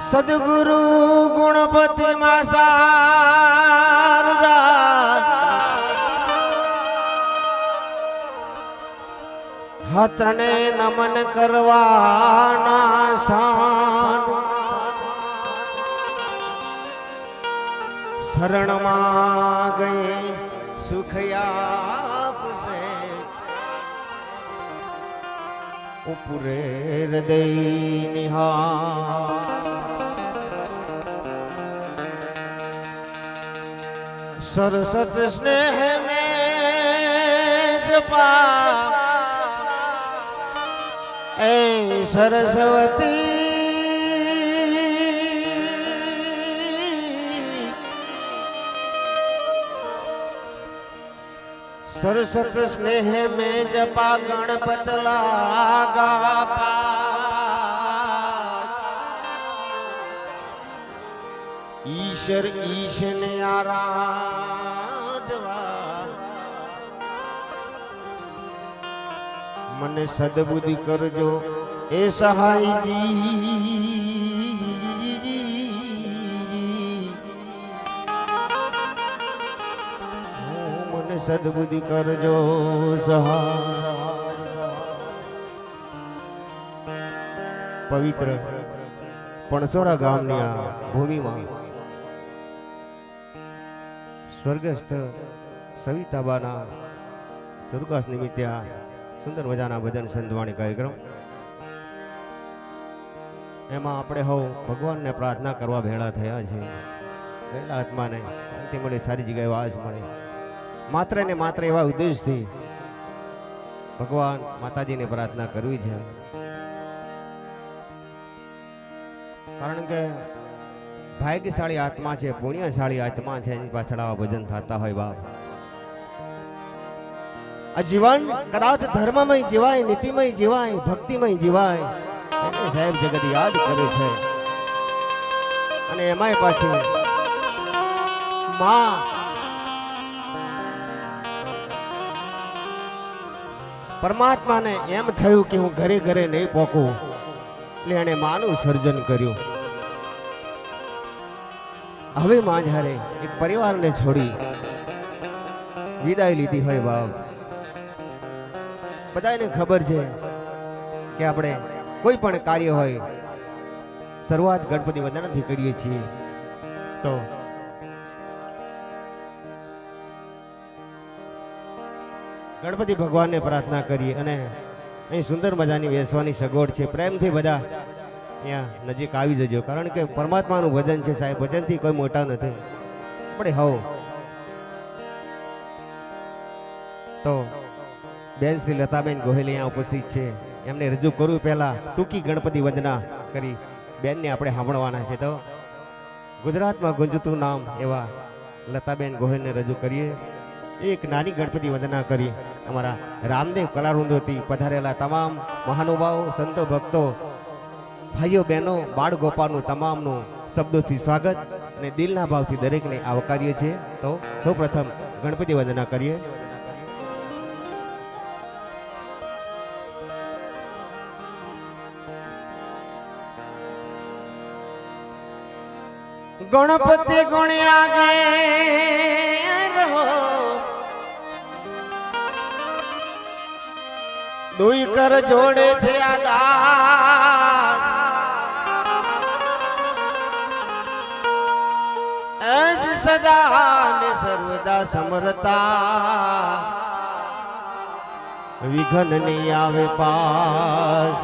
સદગુરુ ગુણપતિ માસારદા હાથને નમન કરવાના સાન શરણમાં ગયે સુખયાપસે ઉપરે હૃદય નિહાર सरसत स्नेह में जपा ए सरस्वती सरसत स्नेह में जपा गणपत लागा ईश्वर ईश ने आराधवा મને સદબુદ્ધિ કરજો એ સહાય મને સદબુદ્ધિ કરજો સહાય પવિત્ર પણસોરા ગામની આ ભૂમિમાં સ્વર્ગસ્થ સવિતાબાના સ્વર્ગવાસ નિમિત્તે આ સુંદર મજાના ભજન સંતવાણી કાર્યક્રમ એમાં આપણે હવ ભગવાનને પ્રાર્થના કરવા ભેળા થયા છે ગયેલા આત્માને શાંતિ મળે, સારી જગ્યાએ વાસ મળે, માત્ર ને માત્ર એવા ઉદ્દેશથી ભગવાન માતાજીને પ્રાર્થના કરવી છે. કારણ કે ભાગ્યશાળી આત્મા છે, પુણ્યશાળી આત્મા છે, એની પાછળ આવા ભજન થતા હોય બાપ. આ જીવન કદાચ ધર્મમય જીવાય, નીતિમય જીવાય, ભક્તિમય જીવાય, એને સાહેબ જગત યાદ કરે છે. અને એમાંય પાછી માં પરમાત્માને એમ થયું કે હું ઘરે ઘરે નહીં પહોંચું, એટલે એને માનું સર્જન કર્યું. હવે માં જ્યારે એક પરિવારને છોડી વિદાય લીધી હોય બાપ, બધાને ખબર છે કે આપણે કોઈ પણ કાર્ય હોય શરૂઆત ગણપતિ વંદનાથી કરીએ છીએ. તો ગણપતિ ભગવાનને પ્રાર્થના કરીએ અને અહીં સુંદર મજાની બેસવાની સગવડ છે. પ્રેમથી બધા અહીંયા નજીક આવી જજો, કારણ કે પરમાત્માનું ભજન છે સાહેબ, ભજનથી કોઈ મોટા નથી. આપણે હવ તો બેન શ્રી લતાબેન ગોહિલ અહીંયા ઉપસ્થિત છે, એમને રજૂ કરવું પહેલા ટૂંકી ગણપતિ વંદના કરી બેનને આપણે સાંભળવાના છે. તો ગુજરાતમાં ગુંજતું નામ એવા લતાબેન ગોહિલને રજૂ કરીએ. એક નાની ગણપતિ વંદના કરી અમારા રામદેવ કલાવૃંદોથી પધારેલા તમામ મહાનુભાવો, સંતો, ભક્તો, ભાઈઓ, બહેનો, બાળ ગોપાલનું તમામનું શબ્દોથી સ્વાગત અને દિલના ભાવથી દરેકને આવકારીએ છીએ. તો સૌપ્રથમ ગણપતિ વંદના કરીએ. ગણપતિ ગુણ્યા ગે રહો, દુઈ કર જોડે છે આદાર, એજ સદા ને સર્વદા સમરતા, વિઘન નહીં આવે પાસ.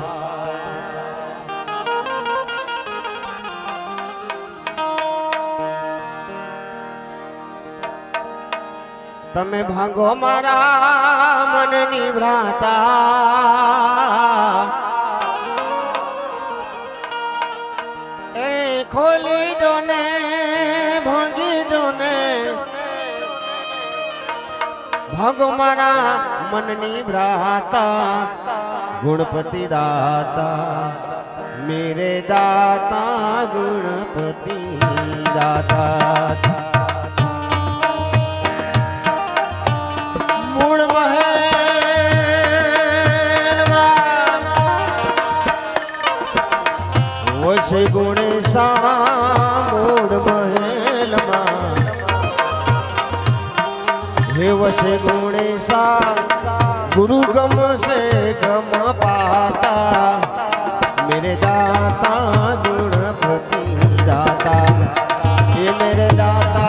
તમે ભાગો મારા મનની ભ્રાતા, એ ખોલી દો ને ભાગી દો ને, ભાગો મારા મનની ભ્રાતા, ગુણપતિ દાતા મેરે દાતા, ગુણપતિ દાતા. વશે ગુણેશા મૂળ મહેલમાં હે વશે ગુણેશા ગુરુ ગમશે ગમ પાતા मेरे दाता गुणपति दाता ये मेरे दाता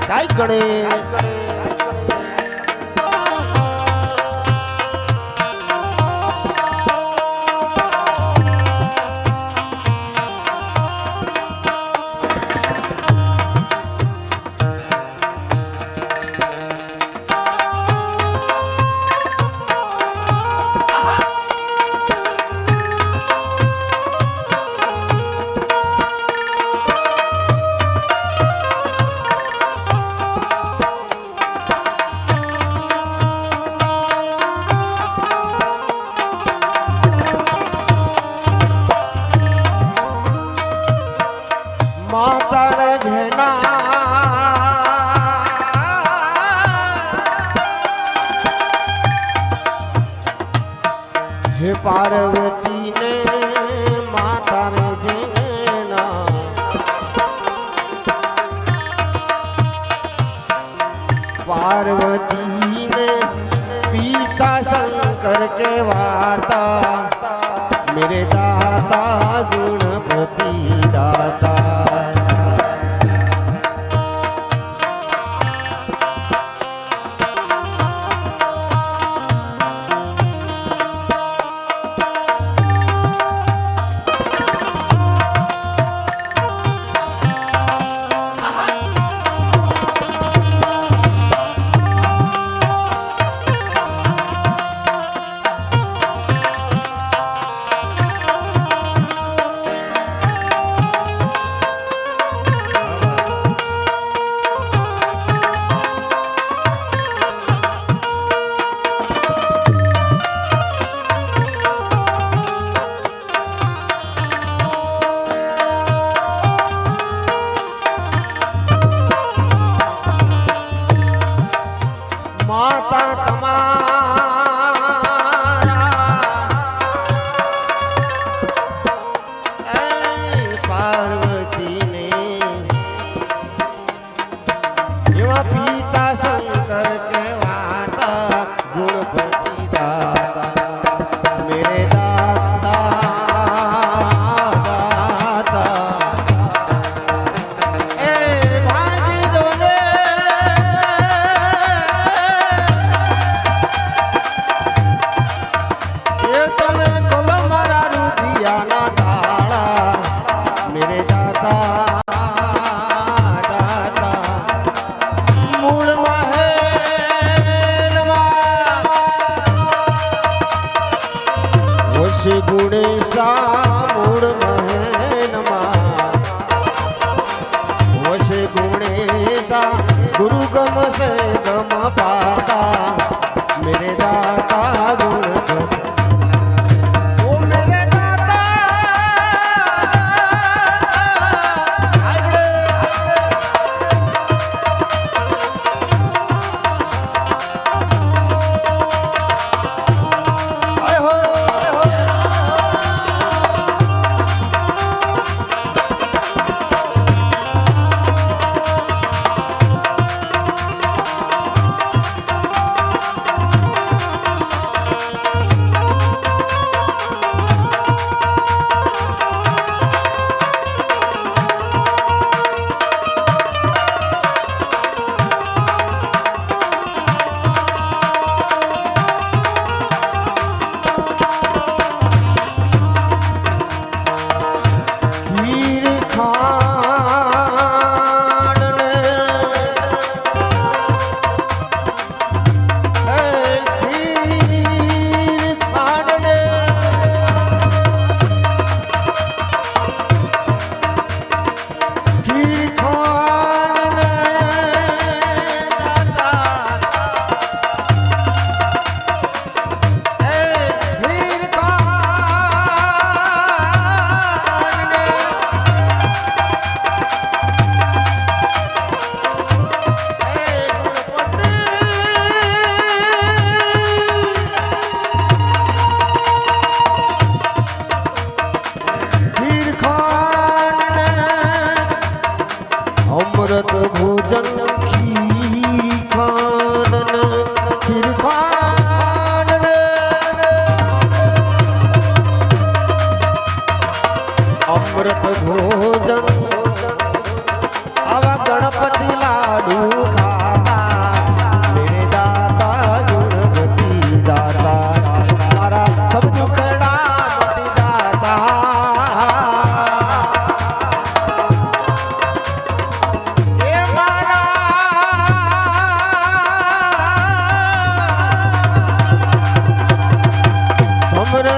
दाई गणेश हे पार्वती ने माता ने जेना पार्वती ने पिता शंकर के वाता मेरे दाता गुणपति दाता ગુણેશા મૂળ મહેલમાં વશે ગુણેશા ગુરુ ગમશે ગમ પાતા મેરે દાતા ગુણ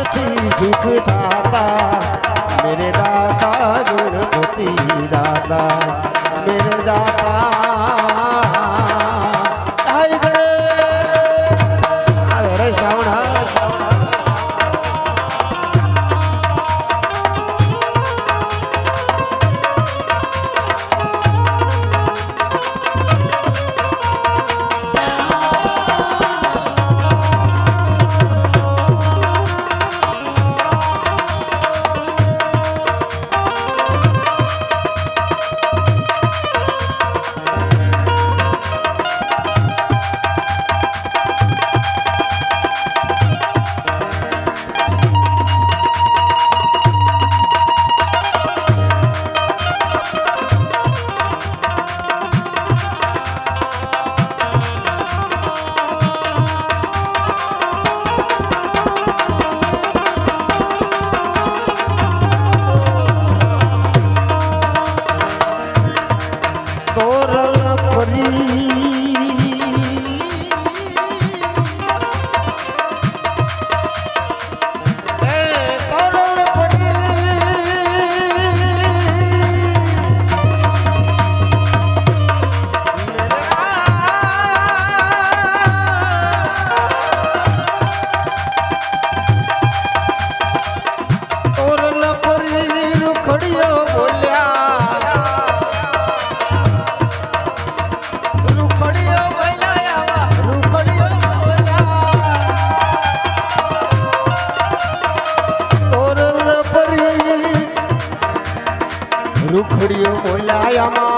પછી સુખ થાતા મેરે દાતા ગણપતિ દાતા મેરે દાતા હાય ગણેશ આવે રે શ્રાવણ રૂખડીઓ બોલાયામાં